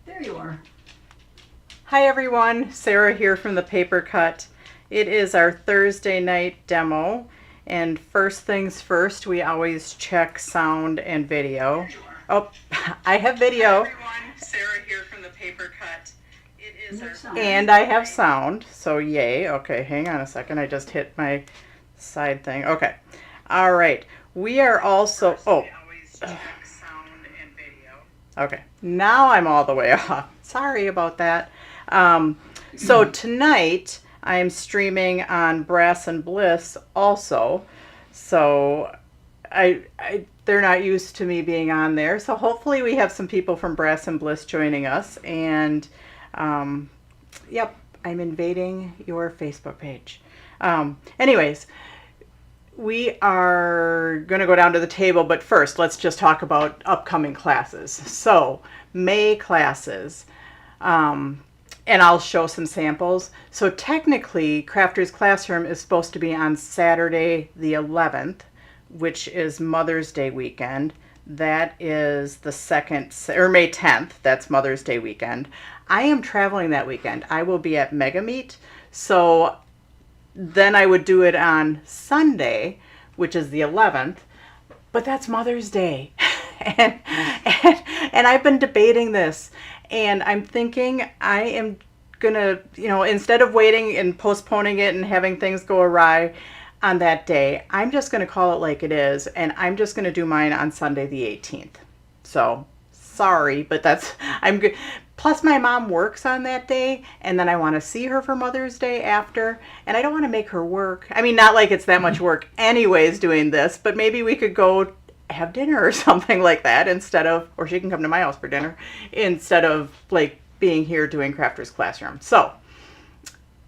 There you are. Hi everyone, Sarah here from the Paper Cut. It is our Thursday night demo, and first things first, we always check sound and video. Oh, I have video. Hi everyone, Sarah here from the Paper Cut. It is our sound. And I have sound, so yay. Okay, hang on a second, I just hit my side thing. Okay, all right. We are also, okay, now I'm all the way off. Sorry about that. So tonight I'm streaming on Brass and Bliss also. So they're not used to me being on there. So hopefully we have some people from Brass and Bliss joining us. And yep, I'm invading your Facebook page. Anyways, we are going to go down to the table, but first let's just talk about upcoming classes. So May classes, and I'll show some samples. So technically Crafters Classroom is supposed to be on Saturday the 11th, which is Mother's Day weekend. That is the May 10th, that's Mother's Day weekend. I am traveling that weekend. I will be at Mega Meet, so then I would do it on Sunday, which is the 11th, but that's Mother's Day. and I've been debating this, and I'm thinking I am gonna, instead of waiting and postponing it and having things go awry on that day, I'm just gonna call it like it is, and I'm just gonna do mine on Sunday the 18th. So sorry, but I'm good. Plus my mom works on that day, and then I want to see her for Mother's Day after, and I don't want to make her work. I mean, not like it's that much work anyways doing this, but maybe we could go have dinner or something like that instead of, or she can come to my house for dinner, instead of like being here doing Crafters Classroom. So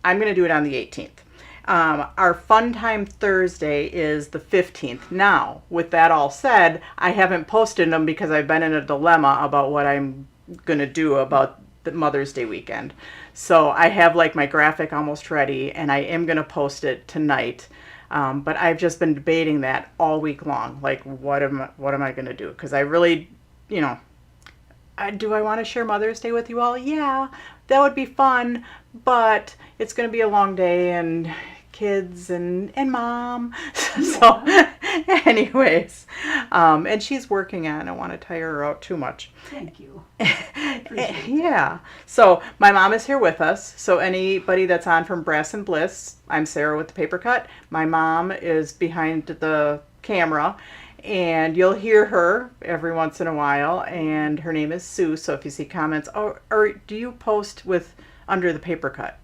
I'm going to do it on the 18th. Our Fun Time Thursday is the 15th. Now, with that all said, I haven't posted them because I've been in a dilemma about what I'm going to do about the Mother's Day weekend. So I have like my graphic almost ready, and I am going to post it tonight. But I've just been debating that all week long. Like, what am I going to do? Because I really, do I want to share Mother's Day with you all? Yeah, that would be fun, but it's going to be a long day, and kids and mom. So anyways, and she's working on, I don't want to tire her out too much. Thank you. Yeah. So my mom is here with us. So anybody that's on from Brass and Bliss, I'm Sarah with the Paper Cut. My mom is behind the camera, and you'll hear her every once in a while, and her name is Sue. So if you see comments, or do you post under the Paper Cut?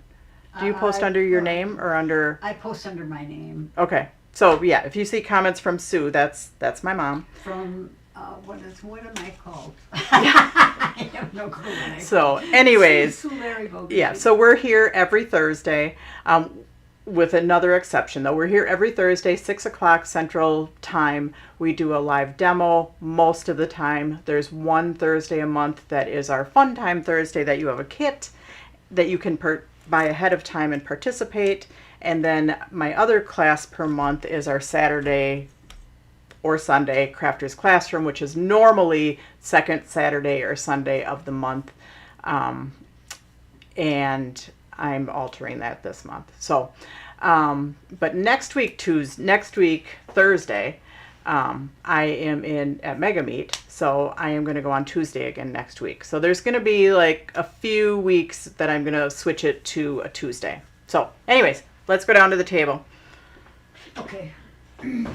Do you post under your name or under? I post under my name. Okay. So yeah, if you see comments from Sue, that's my mom. From what am I called? I have no clue. So anyways, Sue yeah. So we're here every Thursday, with another exception though. We're here every Thursday, 6 o'clock Central Time. We do a live demo most of the time. There's one Thursday a month that is our Fun Time Thursday that you have a kit that you can buy ahead of time and participate. And then my other class per month is our Saturday or Sunday Crafters Classroom, which is normally second Saturday or Sunday of the month. And I'm altering that this month. So, but next week, Thursday, I am at Mega Meet. So I am going to go on Tuesday again next week. So there's going to be like a few weeks that I'm going to switch it to a Tuesday. So anyways, let's go down to the table. Okay. And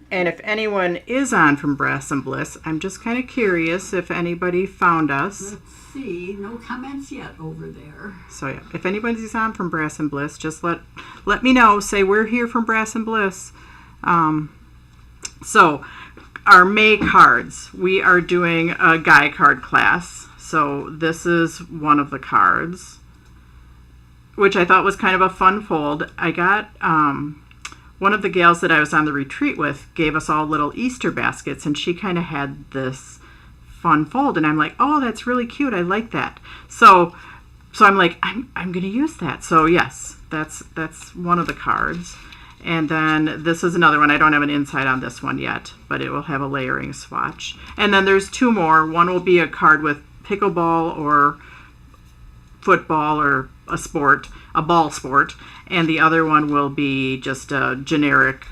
if anyone is on from Brass and Bliss, I'm just kind of curious if anybody found us. Let's see. No comments yet over there. So yeah, if anybody's on from Brass and Bliss, just let me know. Say we're here from Brass and Bliss. So our May cards, we are doing a guy card class. So this is one of the cards, which I thought was kind of a fun fold. I got one of the gals that I was on the retreat with gave us all little Easter baskets, and she kind of had this fun fold, and I'm like, oh, that's really cute. I like that. So I'm like, I'm going to use that. So yes, that's one of the cards. And then this is another one. I don't have an inside on this one yet, but it will have a layering swatch. And then there's two more. One will be a card with pickleball or football or a ball sport. And the other one will be just a generic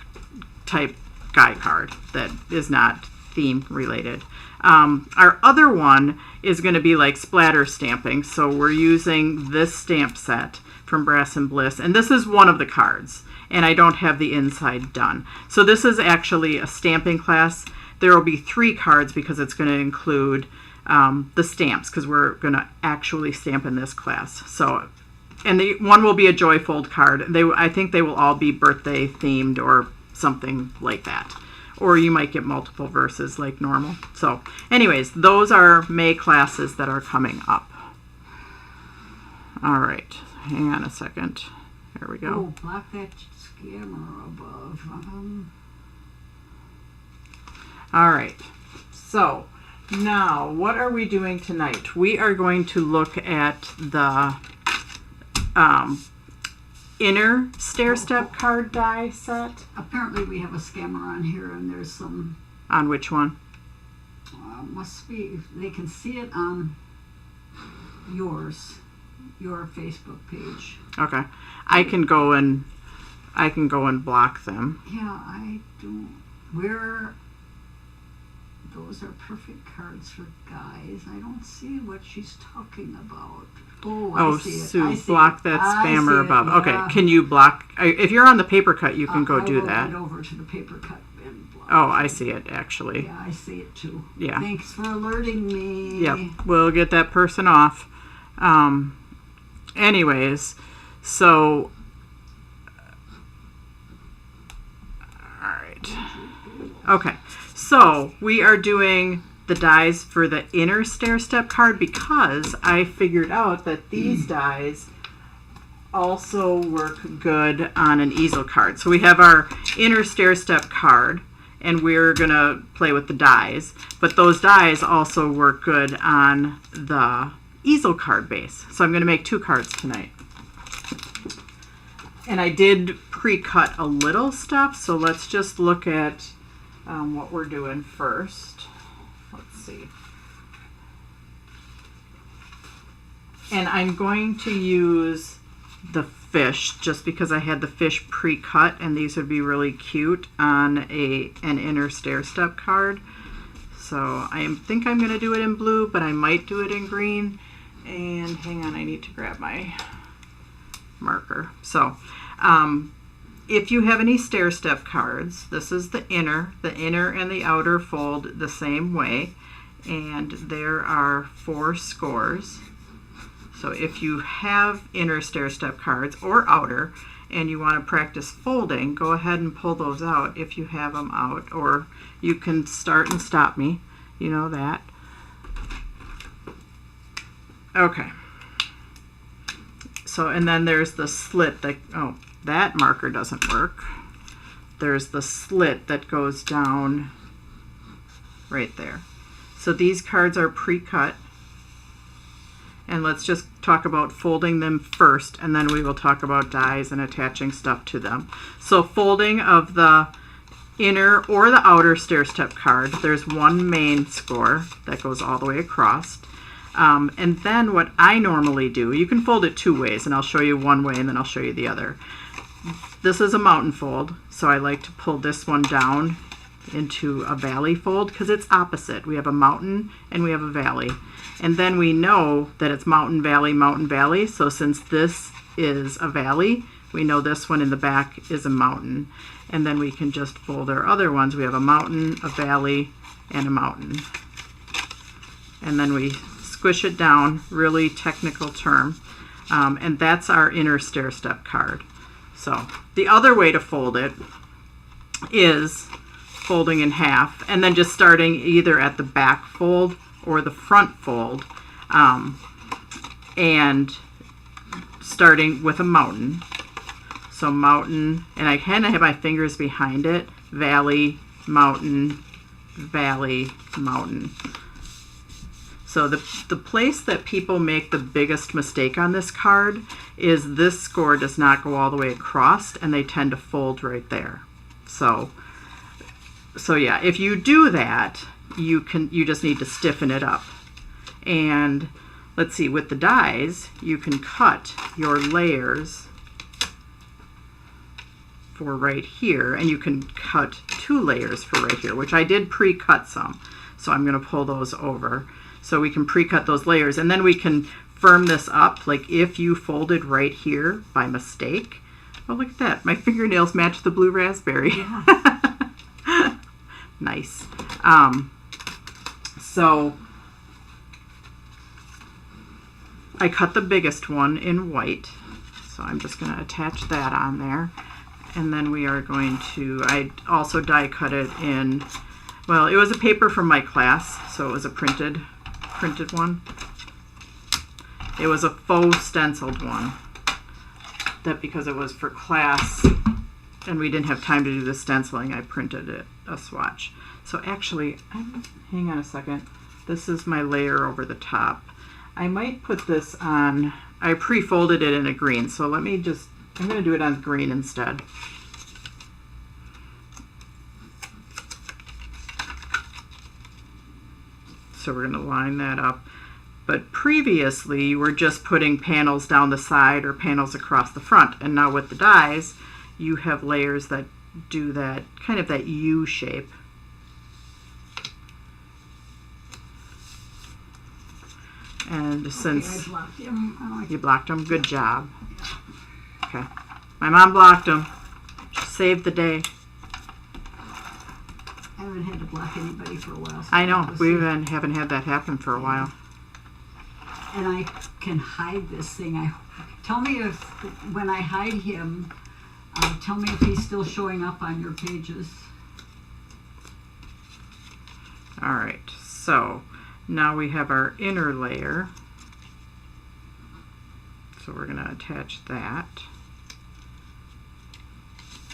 type guy card that is not theme related. Our other one is going to be like splatter stamping. So we're using this stamp set from Brass and Bliss. And this is one of the cards. And I don't have the inside done. So this is actually a stamping class. There will be 3 cards because it's going to include the stamps, because we're going to actually stamp in this class. So, and one will be a Joy Fold card. I think they will all be birthday themed or something like that. Or you might get multiple verses like normal. So anyways, those are May classes that are coming up. All right, hang on a second. There we go. Oh, block that scammer above. All right. So now what are we doing tonight? We are going to look at the inner stair step card die set. Apparently we have a scammer on here, and there's some. On which one? Must be. They can see it on your Facebook page. Okay. I can go and block them. Yeah, I don't. Those are perfect cards for guys. I don't see what she's talking about. Oh, I see it. Sue, I see block it. that I spammer see it, above. yeah. Okay, can you block? If you're on the paper cut, you can go do that. I will get over to the paper cut and block. Oh, I see it actually. Yeah, I see it too. Yeah. Thanks for alerting me. Yep, we'll get that person off. Anyways, so all right. Okay, so we are doing the dies for the inner stair step card because I figured out that these dies also work good on an easel card. So we have our inner stair step card, and we're gonna play with the dies, but those dies also work good on the easel card base. So I'm gonna make 2 cards tonight. And I did pre-cut a little stuff, so let's just look at what we're doing first. Let's see. And I'm going to use the fish just because I had the fish pre-cut, and these would be really cute on an inner stair step card. So I think I'm going to do it in blue, but I might do it in green. And hang on, I need to grab my marker. So if you have any stair step cards, this is the inner and the outer fold the same way, and there are 4 scores. So if you have inner stair step cards or outer and you want to practice folding, go ahead and pull those out if you have them out, or you can start and stop me, you know that. Okay. So, and then there's the slit that, oh, that marker doesn't work. There's the slit that goes down right there. So these cards are pre-cut. And let's just talk about folding them first, and then we will talk about dies and attaching stuff to them. So folding of the inner or the outer stair step card, there's 1 main score that goes all the way across. And then what I normally do, you can fold it 2 ways, and I'll show you one way and then I'll show you the other. This is a mountain fold, so I like to pull this one down into a valley fold because it's opposite. We have a mountain and we have a valley. And then we know that it's mountain, valley. So since this is a valley, we know this one in the back is a mountain. And then we can just fold our other ones. We have a mountain, a valley, and a mountain. And then we squish it down, really technical term. And that's our inner stair step card. So the other way to fold it is folding in half and then just starting either at the back fold or the front fold, and starting with a mountain. So mountain, and I kind of have my fingers behind it, valley, mountain, valley, mountain. So the place that people make the biggest mistake on this card is this score does not go all the way across, and they tend to fold right there. So yeah, if you do that, you just need to stiffen it up. And let's see, with the dies, you can cut your layers for right here, and you can cut 2 layers for right here, which I did pre-cut some. So I'm going to pull those over. So we can pre-cut those layers, and then we can firm this up. Like if you folded right here by mistake, oh, look at that. My fingernails match the blue raspberry. Yeah. Nice. So I cut the biggest one in white. So I'm just going to attach that on there. And then we are going to, I also die cut it in, well, it was a paper from my class, so it was a printed one. It was a faux stenciled one, that because it was for class and we didn't have time to do the stenciling, I printed it a swatch. So actually, hang on a second, this is my layer over the top. I might put this on, I pre-folded it in a green, so let me just, I'm going to do it on green instead. So we're going to line that up. But previously you were just putting panels down the side or panels across the front. And now with the dies, you have layers that do that, kind of that U shape. And since I blocked him. you blocked them, good job. Okay, my mom blocked them. She saved the day. I haven't had to block anybody for a while. So I know, we haven't had that happen for a while. And I can hide this thing. Tell me if, when I hide him, tell me if he's still showing up on your pages. All right, so now we have our inner layer. So we're going to attach that.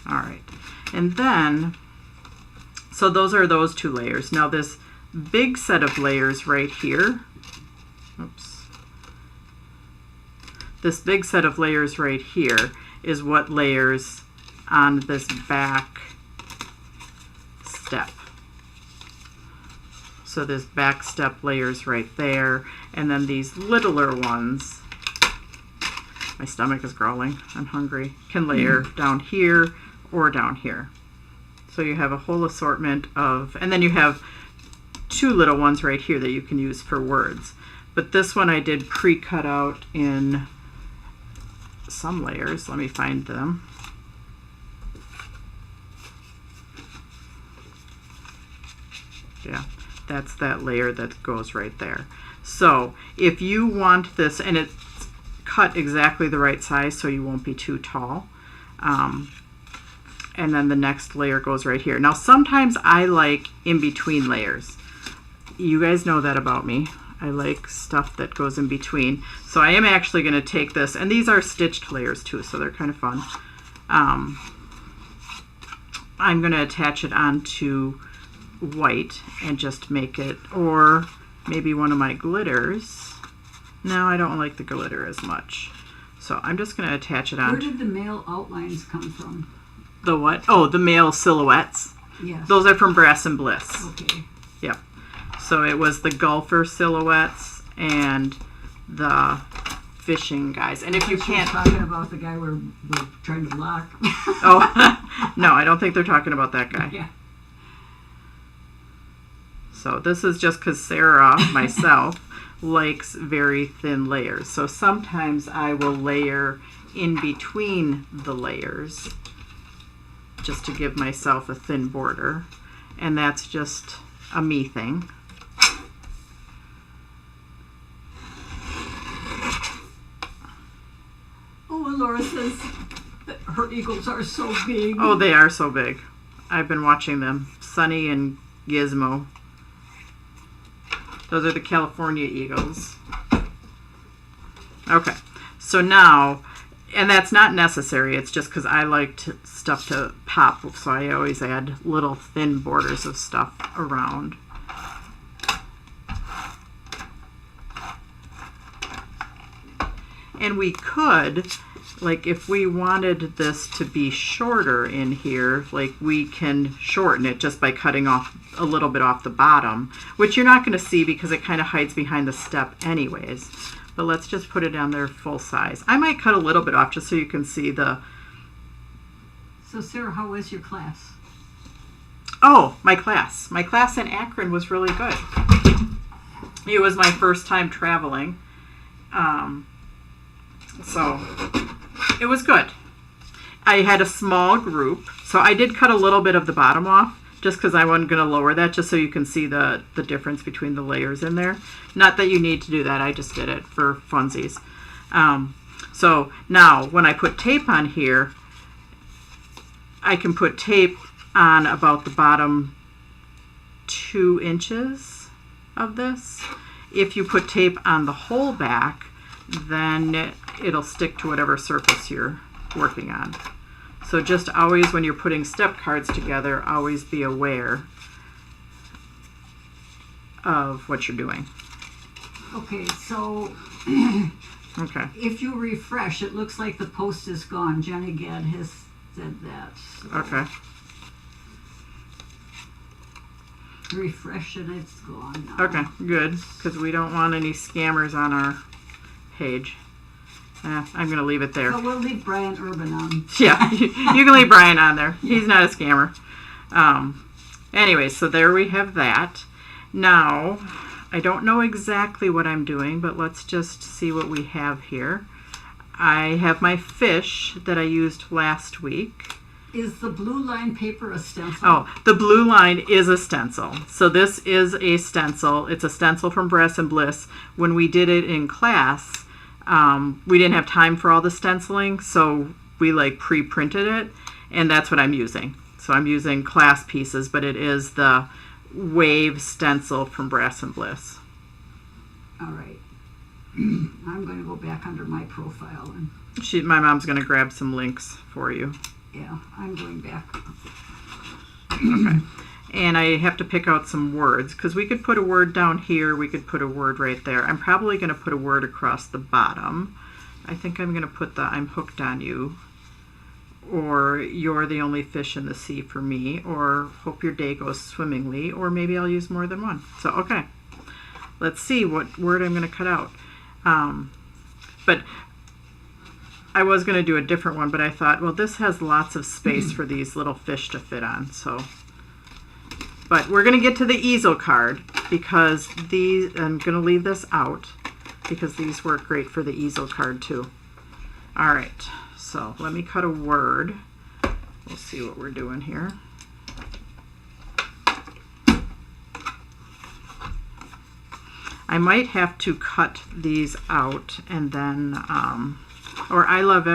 All right, and then, so those are those 2 layers. Now this big set of layers right here, oops. This big set of layers right here is what layers on this back step. So this back step layers right there, and then these littler ones, my stomach is growling, I'm hungry, can layer down here or down here. So you have a whole assortment of, and then you have 2 little ones right here that you can use for words. But this one I did pre-cut out in some layers. Let me find them. Yeah, that's that layer that goes right there. So if you want this, and it's cut exactly the right size so you won't be too tall, and then the next layer goes right here. Now sometimes I like in between layers. You guys know that about me. I like stuff that goes in between. So I am actually going to take this, and these are stitched layers too, so they're kind of fun. I'm going to attach it onto white and just make it, or maybe one of my glitters. No, I don't like the glitter as much. So I'm just going to attach it on. Where did the male outlines come from? The what? Oh, the male silhouettes. Yes. Those are from Brass and Bliss. Okay. Yep. So it was the golfer silhouettes and the fishing guys. And if you can't, talking about the guy we're trying to block. Oh, no, I don't think they're talking about that guy. Yeah. So this is just because Sarah, myself, likes very thin layers. So sometimes I will layer in between the layers just to give myself a thin border. And that's just a me thing. Oh, and Laura says that her eagles are so big. Oh, they are so big. I've been watching them. Sunny and Gizmo. Those are the California eagles. Okay, so now, and that's not necessary, it's just because I like stuff to pop, so I always add little thin borders of stuff around. And we could, like if we wanted this to be shorter in here, like we can shorten it just by cutting off a little bit off the bottom, which you're not going to see because it kind of hides behind the step anyways. But let's just put it on there full size. I might cut a little bit off just so you can see the... So Sarah, how was your class? Oh, my class. My class in Akron was really good. It was my first time traveling. So it was good. I had a small group, so I did cut a little bit of the bottom off just because I wasn't going to lower that, just so you can see the difference between the layers in there. Not that you need to do that, I just did it for funsies. So now when I put tape on here, I can put tape on about the bottom 2 inches of this. If you put tape on the whole back, then it'll stick to whatever surface you're working on. So just always when you're putting step cards together, always be aware of what you're doing. Okay, so Okay. if you refresh, it looks like the post is gone. Jenny Gadd has said that. So Okay. refresh and it's gone now. Okay, good, because we don't want any scammers on our page. I'm going to leave it there. So we'll leave Brian Urban on. Yeah, you can leave Brian on there. He's not a scammer. Anyway, so there we have that. Now, I don't know exactly what I'm doing, but let's just see what we have here. I have my fish that I used last week. Is the blue line paper a stencil? Oh, the blue line is a stencil. So this is a stencil. It's a stencil from Brass and Bliss. When we did it in class, we didn't have time for all the stenciling, so we like pre-printed it, and that's what I'm using. So I'm using class pieces, but it is the wave stencil from Brass and Bliss. All right. I'm going to go back under my profile and My mom's going to grab some links for you. yeah, I'm going back. Okay. And I have to pick out some words, because we could put a word down here, we could put a word right there. I'm probably going to put a word across the bottom. I think I'm going to put the I'm hooked on you, or you're the only fish in the sea for me, or hope your day goes swimmingly, or maybe I'll use more than one. So, okay. Let's see what word I'm going to cut out. But I was going to do a different one, but I thought, well, this has lots of space for these little fish to fit on, so... But we're going to get to the easel card because these, I'm going to leave this out because these work great for the easel card too. All right, so let me cut a word. We'll see what we're doing here. I might have to cut these out and then, or I love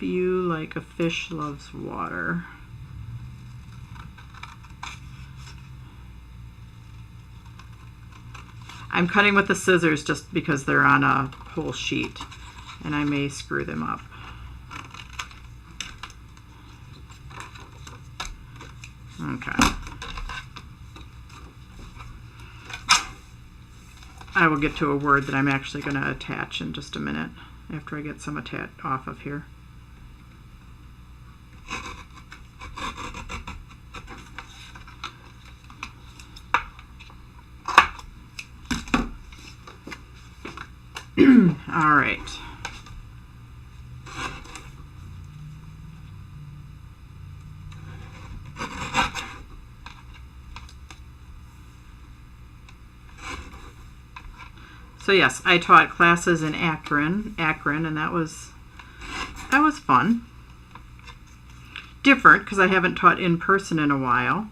you like a fish loves water. I'm cutting with the scissors just because they're on a whole sheet and I may screw them up. Okay. I will get to a word that I'm actually going to attach in just a minute after I get some off of here. All right. So yes, I taught classes in Akron, and that was fun. Different because I haven't taught in person in a while.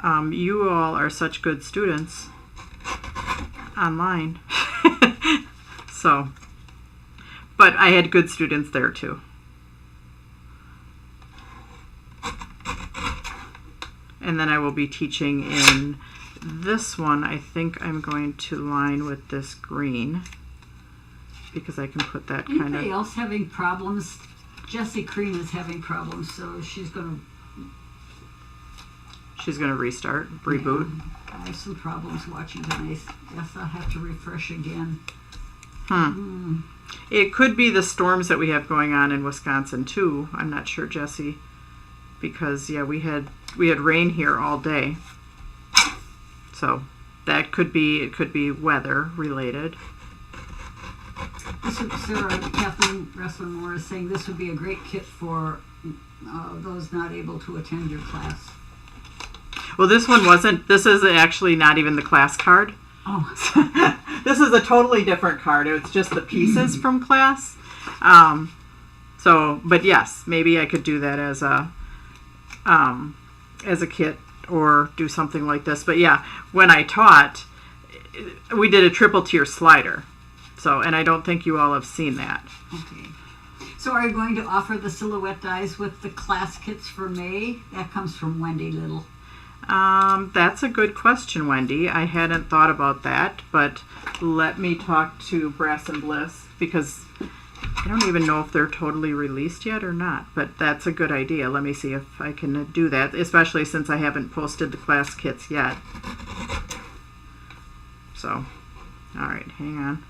You all are such good students online. So, but I had good students there too. And then I will be teaching in this one. I think I'm going to line with this green because I can put that kind of... Anybody else having problems? Jessie Crean is having problems, so she's going to restart, reboot. Yeah, I have some problems watching tonight. Guess I'll have to refresh again. It could be the storms that we have going on in Wisconsin too. I'm not sure, Jesse, because yeah, we had rain here all day. So that could be, it could be weather related. This would, Sarah, Kathleen Ressler-Moore is saying this would be a great kit for those not able to attend your class. Well, this one wasn't. This is actually not even the class card. Oh. This is a totally different card. It's just the pieces from class. So, but yes, maybe I could do that as a kit or do something like this. But yeah, when I taught, we did a triple tier slider. So, and I don't think you all have seen that. Okay. So are you going to offer the silhouette dies with the class kits for May? That comes from Wendy Little. That's a good question, Wendy. I hadn't thought about that, but let me talk to Brass and Bliss, because I don't even know if they're totally released yet or not, but that's a good idea. Let me see if I can do that, especially since I haven't posted the class kits yet. So, all right, hang on.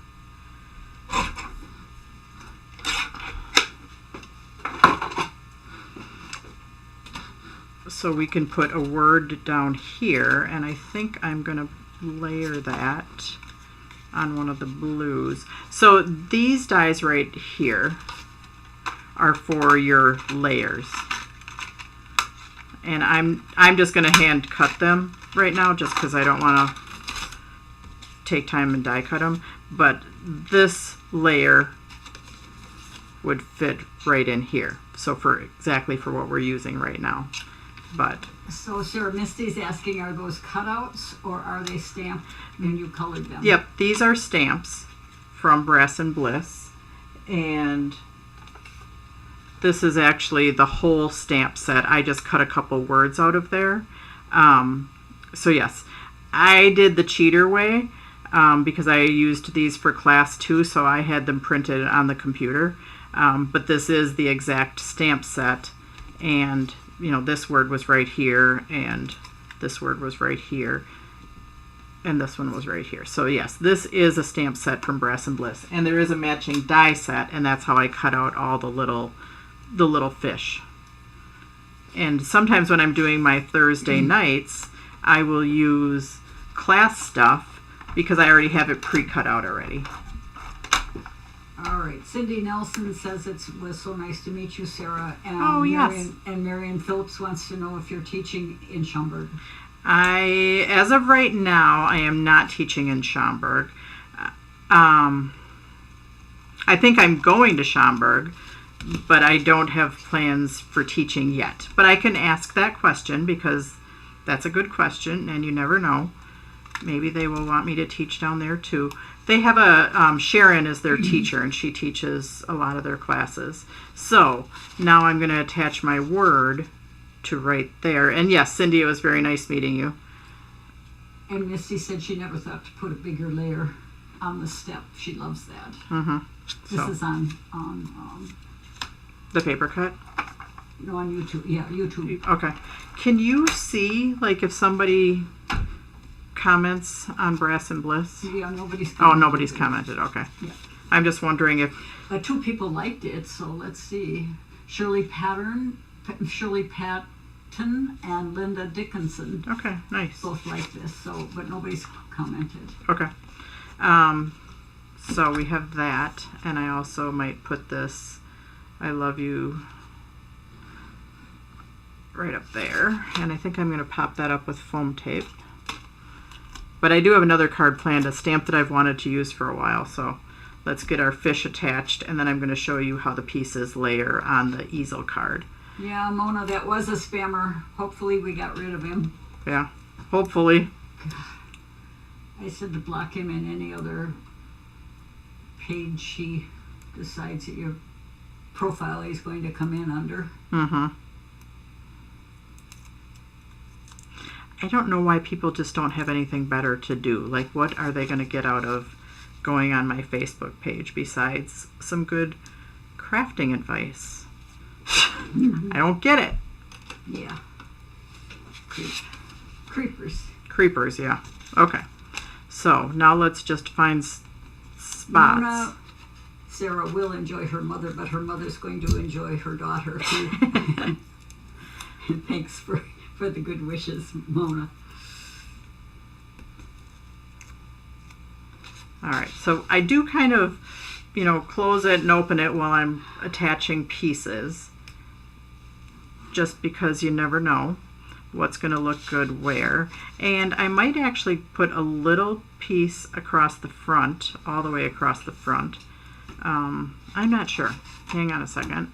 So we can put a word down here, and I think I'm going to layer that on one of the blues. So these dies right here are for your layers. And I'm just going to hand cut them right now just because I don't want to take time and die cut them. But this layer would fit right in here. So for exactly for what we're using right now. But so Sarah, Misty's asking, are those cutouts or are they stamped and you colored them? Yep, these are stamps from Brass and Bliss, and this is actually the whole stamp set. I just cut a couple words out of there. So yes, I did the cheater way because I used these for class too, so I had them printed on the computer. But this is the exact stamp set, and you know, this word was right here, and this word was right here, and this one was right here. So yes, this is a stamp set from Brass and Bliss, and there is a matching die set, and that's how I cut out all the little fish. And sometimes when I'm doing my Thursday nights, I will use class stuff because I already have it pre-cut out already. All right. Cindy Nelson says it was so nice to meet you, Sarah. And Oh, yes. Marion Phillips wants to know if you're teaching in Schaumburg. As of right now, I am not teaching in Schaumburg. I think I'm going to Schaumburg, but I don't have plans for teaching yet. But I can ask that question because that's a good question, and you never know. Maybe they will want me to teach down there too. They have a, Sharon is their teacher, and she teaches a lot of their classes. So now I'm going to attach my word to right there. And yes, Cindy, it was very nice meeting you. And Misty said she never thought to put a bigger layer on the step. She loves that. Mm-hmm. This So, is on the paper cut? no, on YouTube. Yeah, YouTube. Okay. Can you see, like, if somebody comments on Brass and Bliss? Yeah, nobody's Oh, commented. nobody's commented. Okay. Yeah. I'm just wondering if... But two people liked it, so let's see. Shirley Patton and Linda Dickinson Okay, nice. both like this, so but nobody's commented. Okay. So we have that, and I also might put this I love you right up there, and I think I'm going to pop that up with foam tape. But I do have another card planned, a stamp that I've wanted to use for a while, so let's get our fish attached, and then I'm going to show you how the pieces layer on the easel card. Yeah, Mona, that was a spammer. Hopefully we got rid of him. Yeah, hopefully. I said to block him in any other page he decides that your profile he's going to come in under. Mm-hmm. I don't know why people just don't have anything better to do. Like, what are they going to get out of going on my Facebook page besides some good crafting advice? I don't get it. Yeah. Creepers. Creepers, yeah. Okay. So now let's just find spots. Mona, Sarah will enjoy her mother, but her mother's going to enjoy her daughter too. Thanks for the good wishes, Mona. All right, so I do kind of, close it and open it while I'm attaching pieces, just because you never know what's going to look good where. And I might actually put a little piece across the front, all the way across the front. I'm not sure. Hang on a second.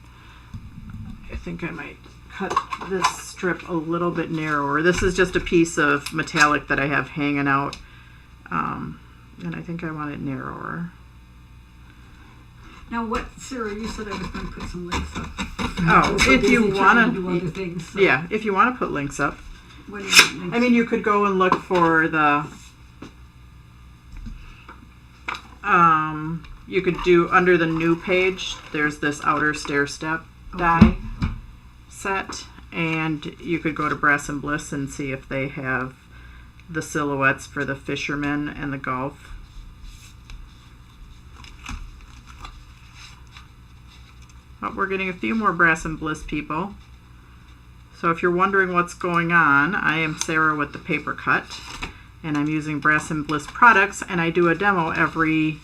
I think I might cut this strip a little bit narrower. This is just a piece of metallic that I have hanging out. And I think I want it narrower. Now, what, Sarah? You said I was going to put some links up. Oh, So if you busy trying want to do other things. So yeah, if you want to put links up. What do you mean? I mean, you could go and look for the. You could do under the new page. There's this outer stair step die set, and you could go to Brass and Bliss and see if they have the silhouettes for the fisherman and the golf. But we're getting a few more Brass and Bliss people. So if you're wondering what's going on, I am Sarah with the Paper Cut, and I'm using Brass and Bliss products, and I do a demo every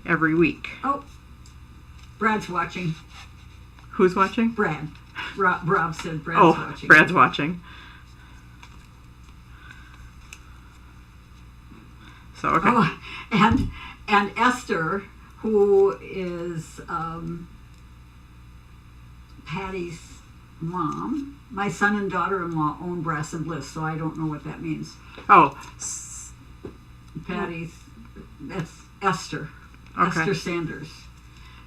week. Oh, Brad's watching. Who's watching? Brad. Rob said Brad's watching. Brad's watching. So, okay. Oh, and Esther, who is Patty's mom. My son and daughter-in-law own Brass and Bliss, so I don't know what that means. Oh. Patty's, that's Esther. Okay. Esther Sanders.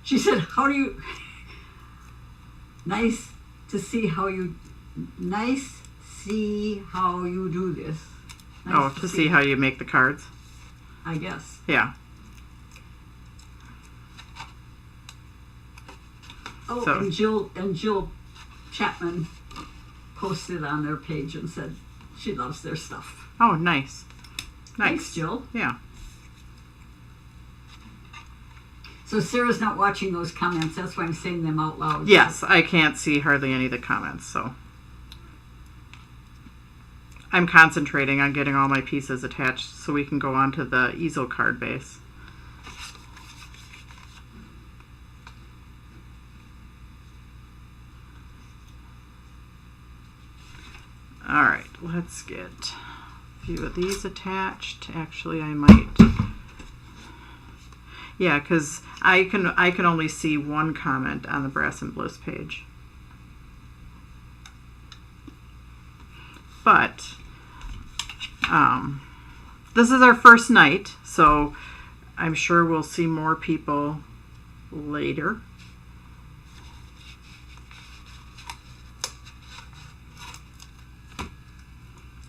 She said, how do you... Nice see how you do this. Nice to see how you make the cards? I guess. Yeah. Oh, So- and Jill Chapman posted on their page and said she loves their stuff. Oh, nice. Nice. Thanks, Jill. Yeah. So Sarah's not watching those comments. That's why I'm saying them out loud. Yes, I can't see hardly any of the comments, so. I'm concentrating on getting all my pieces attached so we can go on to the easel card base. All right, let's get a few of these attached. Actually, I might. Yeah, because I can only see one comment on the Brass and Bliss page. But this is our first night, so I'm sure we'll see more people later.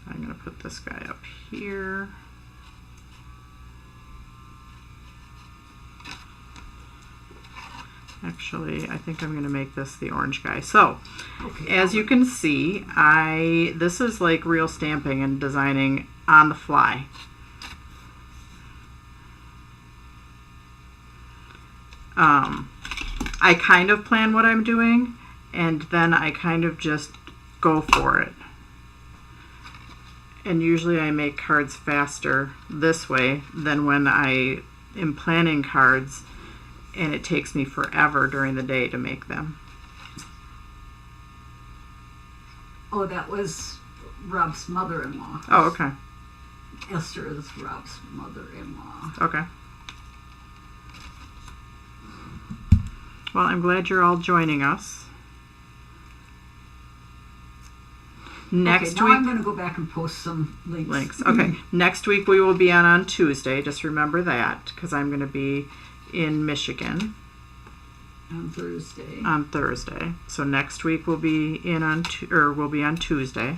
I'm going to put this guy up here. Actually, I think I'm going to make this the orange guy. So, Okay. as you can see, this is like real stamping and designing on the fly. I kind of plan what I'm doing, and then I kind of just go for it. And usually I make cards faster this way than when I am planning cards and it takes me forever during the day to make them. Oh, that was Rob's mother-in-law. Oh, okay. Esther is Rob's mother-in-law. Okay. Well, I'm glad you're all joining us. Next okay, now week, I'm going to go back and post some links. Okay. Next week we will be on Tuesday. Just remember that, because I'm going to be in Michigan On Thursday. on Thursday. So next week we'll be we'll be on Tuesday.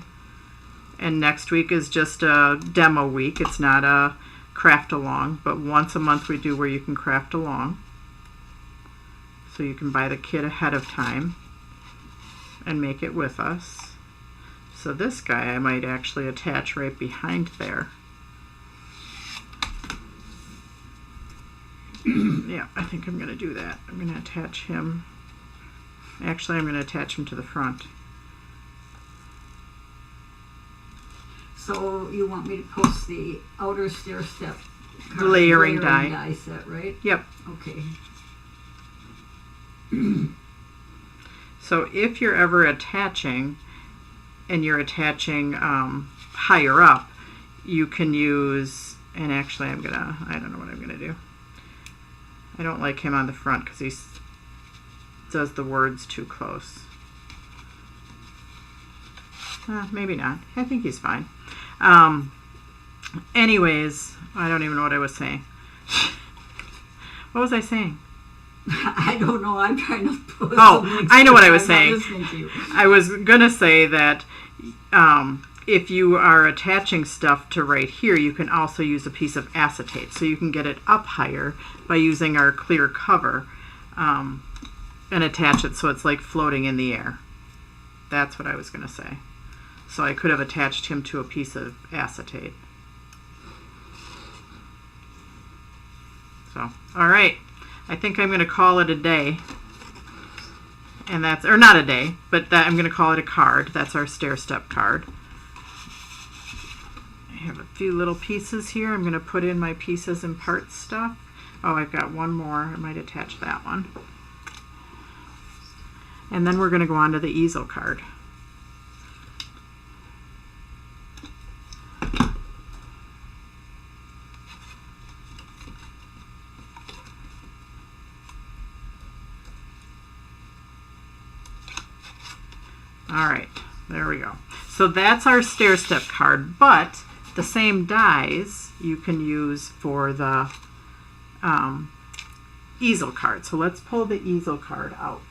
And next week is just a demo week. It's not a craft along, but once a month we do where you can craft along. So you can buy the kit ahead of time and make it with us. So this guy I might actually attach right behind there. Yeah, I think I'm going to do that. I'm going to attach him. Actually, I'm going to attach him to the front. So you want me to post the outer stair step card, Layering die. die set, right? Yep. Okay. So if you're ever attaching, and you're attaching higher up, you can use, and actually I don't know what I'm gonna do. I don't like him on the front because he does the words too close. Maybe not. I think he's fine. Anyways, I don't even know what I was saying. What was I saying? I don't know. I'm trying to post. Oh, I know what I was I'm not saying. listening to you. I was gonna say that if you are attaching stuff to right here, you can also use a piece of acetate, so you can get it up higher by using our clear cover and attach it so it's like floating in the air. That's what I was gonna say. So I could have attached him to a piece of acetate. So, all right. I think I'm going to call it a day. And that's, or not a day, but that I'm going to call it a card. That's our stair step card. I have a few little pieces here. I'm going to put in my pieces and parts stuff. Oh, I've got one more. I might attach that one. And then we're going to go on to the easel card. All right, there we go. So that's our stair step card, but the same dies you can use for the easel card. So let's pull the easel card out.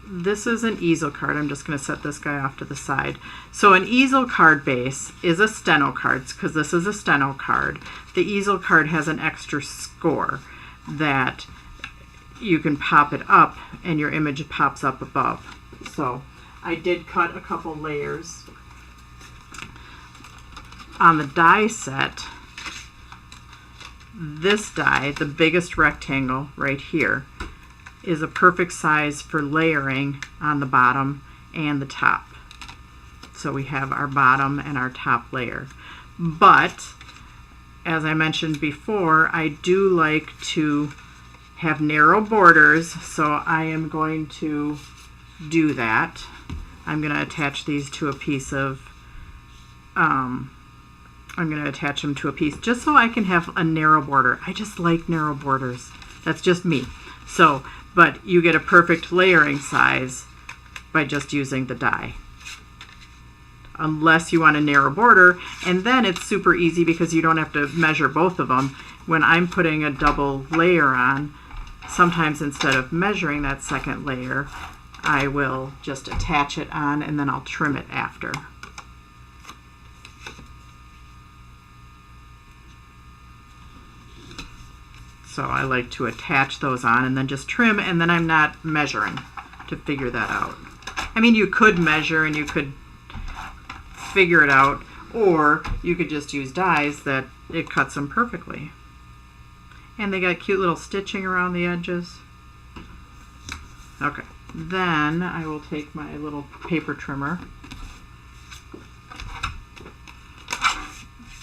This is an easel card. I'm just going to set this guy off to the side. So an easel card base is a steno card because this is a steno card. The easel card has an extra score that you can pop it up and your image pops up above. So I did cut a couple layers. On the die set, this die, the biggest rectangle right here, is a perfect size for layering on the bottom and the top. So we have our bottom and our top layer. But as I mentioned before, I do like to have narrow borders, so I am going to do that. I'm going to attach these to a piece of, I'm going to attach them to a piece just so I can have a narrow border. I just like narrow borders. That's just me. So, but you get a perfect layering size by just using the die. Unless you want a narrow border, and then it's super easy because you don't have to measure both of them. When I'm putting a double layer on, sometimes instead of measuring that second layer, I will just attach it on and then I'll trim it after. So I like to attach those on and then just trim, and then I'm not measuring to figure that out. I mean, you could measure and you could figure it out, or you could just use dies that it cuts them perfectly. And they got cute little stitching around the edges. Okay, then I will take my little paper trimmer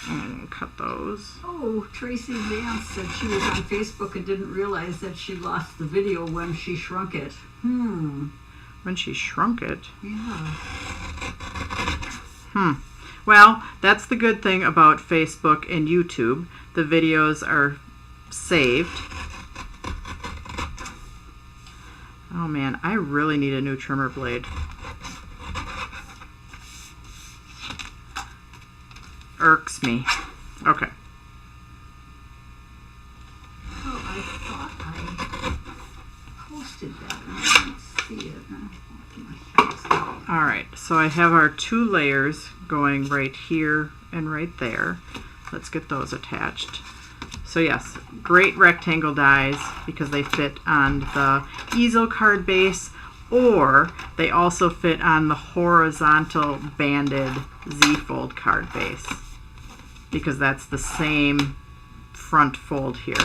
and cut those. Oh, Tracy Vance said she was on Facebook and didn't realize that she lost the video when she shrunk it. When she shrunk it? Yeah. Well, that's the good thing about Facebook and YouTube. The videos are saved. Oh man, I really need a new trimmer blade. Irks me. Okay. Oh, I thought I posted that and I didn't see it. All right, so I have our two layers going right here and right there. Let's get those attached. So yes, great rectangle dies because they fit on the easel card base, or they also fit on the horizontal banded Z-fold card base. because that's the same front fold here.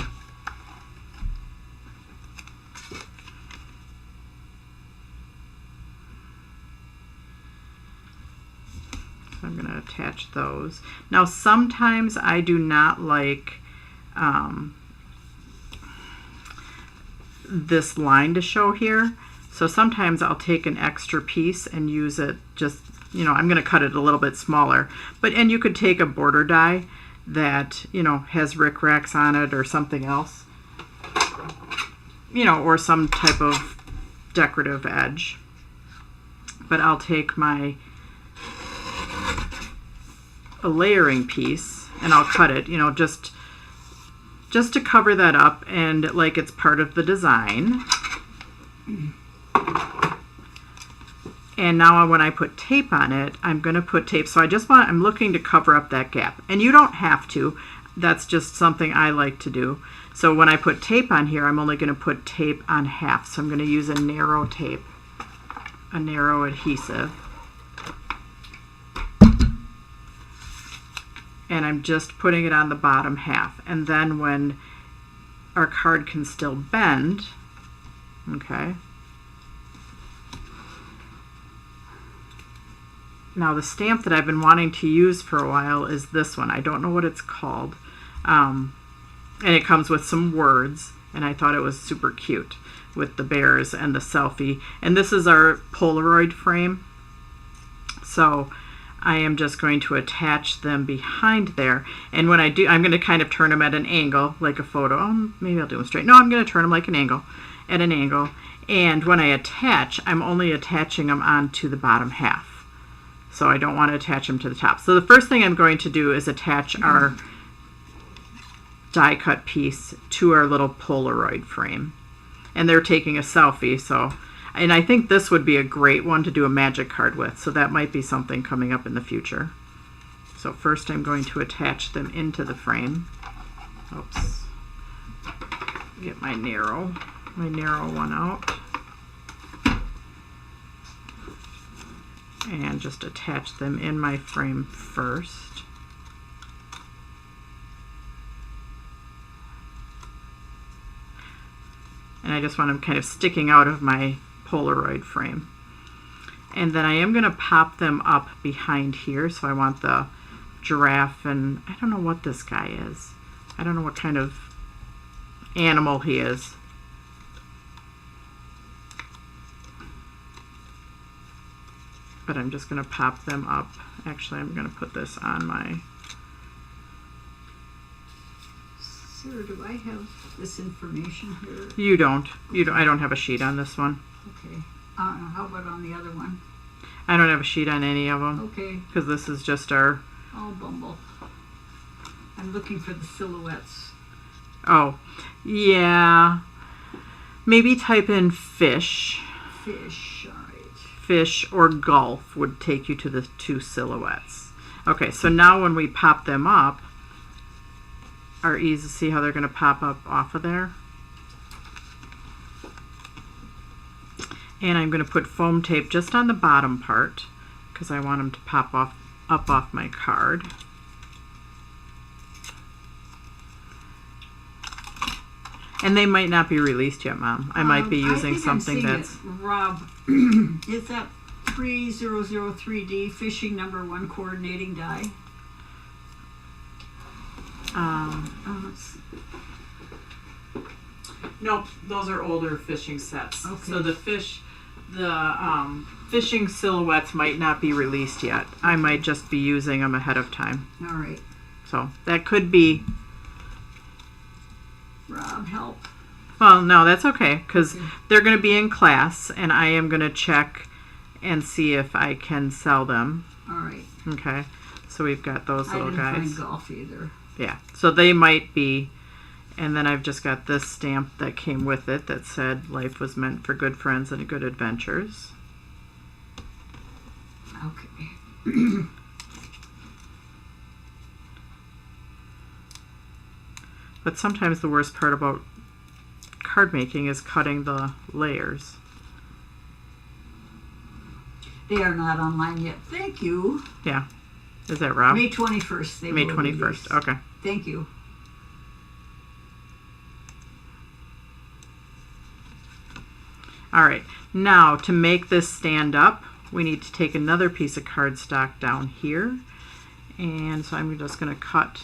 So I'm going to attach those. Now sometimes I do not like this line to show here. So sometimes I'll take an extra piece and use it just, you know, I'm going to cut it a little bit smaller. And you could take a border die that, you know, has rickracs on it or something else, you know, or some type of decorative edge. But I'll take a layering piece and I'll cut it, you know, just to cover that up and like it's part of the design. And now when I put tape on it, I'm going to put tape. So I'm looking to cover up that gap. And you don't have to. That's just something I like to do. So when I put tape on here, I'm only going to put tape on half. So I'm going to use a narrow tape, a narrow adhesive. And I'm just putting it on the bottom half. And then when our card can still bend, okay. Now the stamp that I've been wanting to use for a while is this one. I don't know what it's called. And it comes with some words, and I thought it was super cute with the bears and the selfie. And this is our Polaroid frame. So I am just going to attach them behind there. And when I do, I'm going to kind of turn them at an angle, like a photo. Maybe I'll do them straight. No, I'm going to turn them like an angle, at an angle. And when I attach, I'm only attaching them onto the bottom half. So I don't want to attach them to the top. So the first thing I'm going to do is attach our die cut piece to our little Polaroid frame. And they're taking a selfie, so, and I think this would be a great one to do a magic card with, so that might be something coming up in the future. So first I'm going to attach them into the frame. Oops. Get my narrow one out. And just attach them in my frame first. And I just want them kind of sticking out of my Polaroid frame. And then I am going to pop them up behind here. So I want the giraffe, and I don't know what this guy is. I don't know what kind of animal he is. But I'm just going to pop them up. Actually, I'm going to put this on my... Sir, do I have this information here? You don't. I don't have a sheet on this one. Okay. How about on the other one? I don't have a sheet on any of them. Okay. Because this is just our... Oh, Bumble. I'm looking for the silhouettes. Oh, yeah. Maybe type in fish. Fish, all right. Fish or golf would take you to the two silhouettes. Okay, so now when we pop them up, our easel, see how they're going to pop up off of there? And I'm going to put foam tape just on the bottom part because I want them to pop up off my card. And they might not be released yet, Mom. I might be using something that's... Rob, is that 3003D fishing number 1 coordinating die? Nope, those are older fishing sets. Okay. So the fishing silhouettes might not be released yet. I might just be using them ahead of time. All right. So that could be... Rob, help. Well, no, that's okay, because they're going to be in class, and I am going to check and see if I can sell them. All right. Okay, so we've got those little guys. I didn't find golf either. Yeah, so they might be, and then I've just got this stamp that came with it that said life was meant for good friends and good adventures. Okay. But sometimes the worst part about card making is cutting the layers. They are not online yet. Thank you. Yeah. Is that Rob? May 21st. May 21st. Okay. Thank you. All right. Now, to make this stand up, we need to take another piece of cardstock down here. And so I'm just going to cut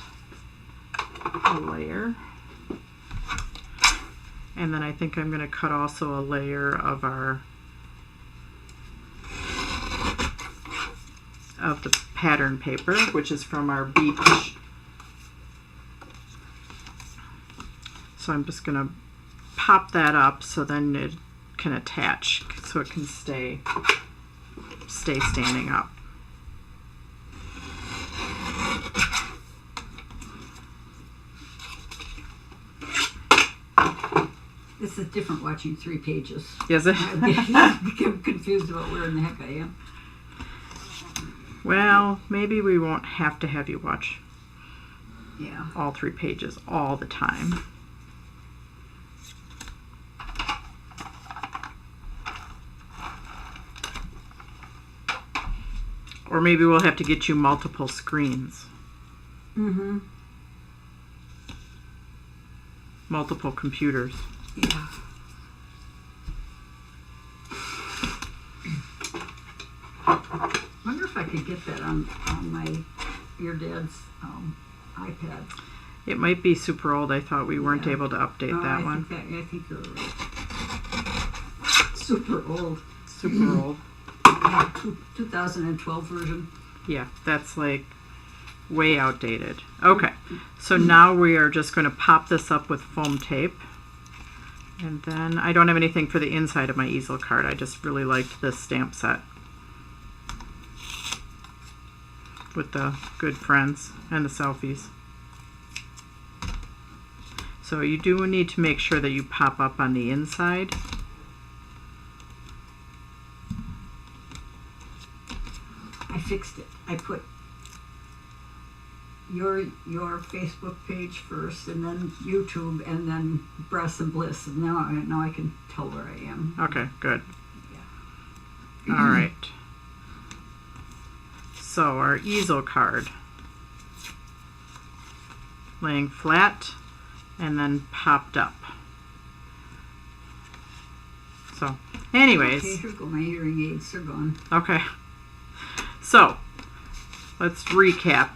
a layer. And then I think I'm going to cut also a layer of the pattern paper, which is from our beach. So I'm just going to pop that up so then it can attach, so it can stay standing up. This is different watching 3 pages. Is it? I become confused about where in the heck I am. Well, maybe we won't have to have you watch all 3 pages all the time. Or maybe we'll have to get you multiple screens. Mm-hmm. Multiple computers. Yeah. Wonder if I could get that on your dad's iPad. It might be super old. I thought we weren't able to update that one. I think you're right. Super old. Super old. Yeah, 2012 version. Yeah, that's like way outdated. Okay, so now we are just going to pop this up with foam tape. And then I don't have anything for the inside of my easel card. I just really liked this stamp set with the good friends and the selfies. So you do need to make sure that you pop up on the inside. I fixed it. I put your Facebook page first, and then YouTube, and then Breasts and Bliss. And now I can tell where I am. Okay, good. Yeah. All right. So our easel card, laying flat and then popped up. So, anyways. Okay, here go my hearing aids. They're gone. Okay. So, let's recap.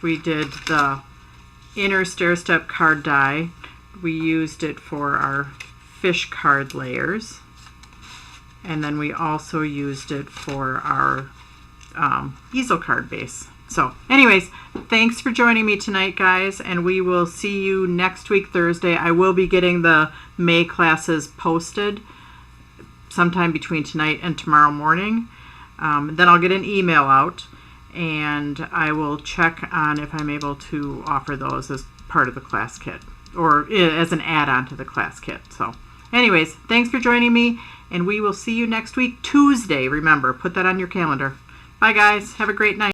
We did the inner stair step card die. We used it for our fish card layers. And then we also used it for our easel card base. So, anyways, thanks for joining me tonight, guys, and we will see you next week, Thursday. I will be getting the May classes posted sometime between tonight and tomorrow morning. Then I'll get an email out, and I will check on if I'm able to offer those as part of the class kit, or as an add-on to the class kit. So, anyways, thanks for joining me, and we will see you next week, Tuesday. Remember, put that on your calendar. Bye, guys. Have a great night.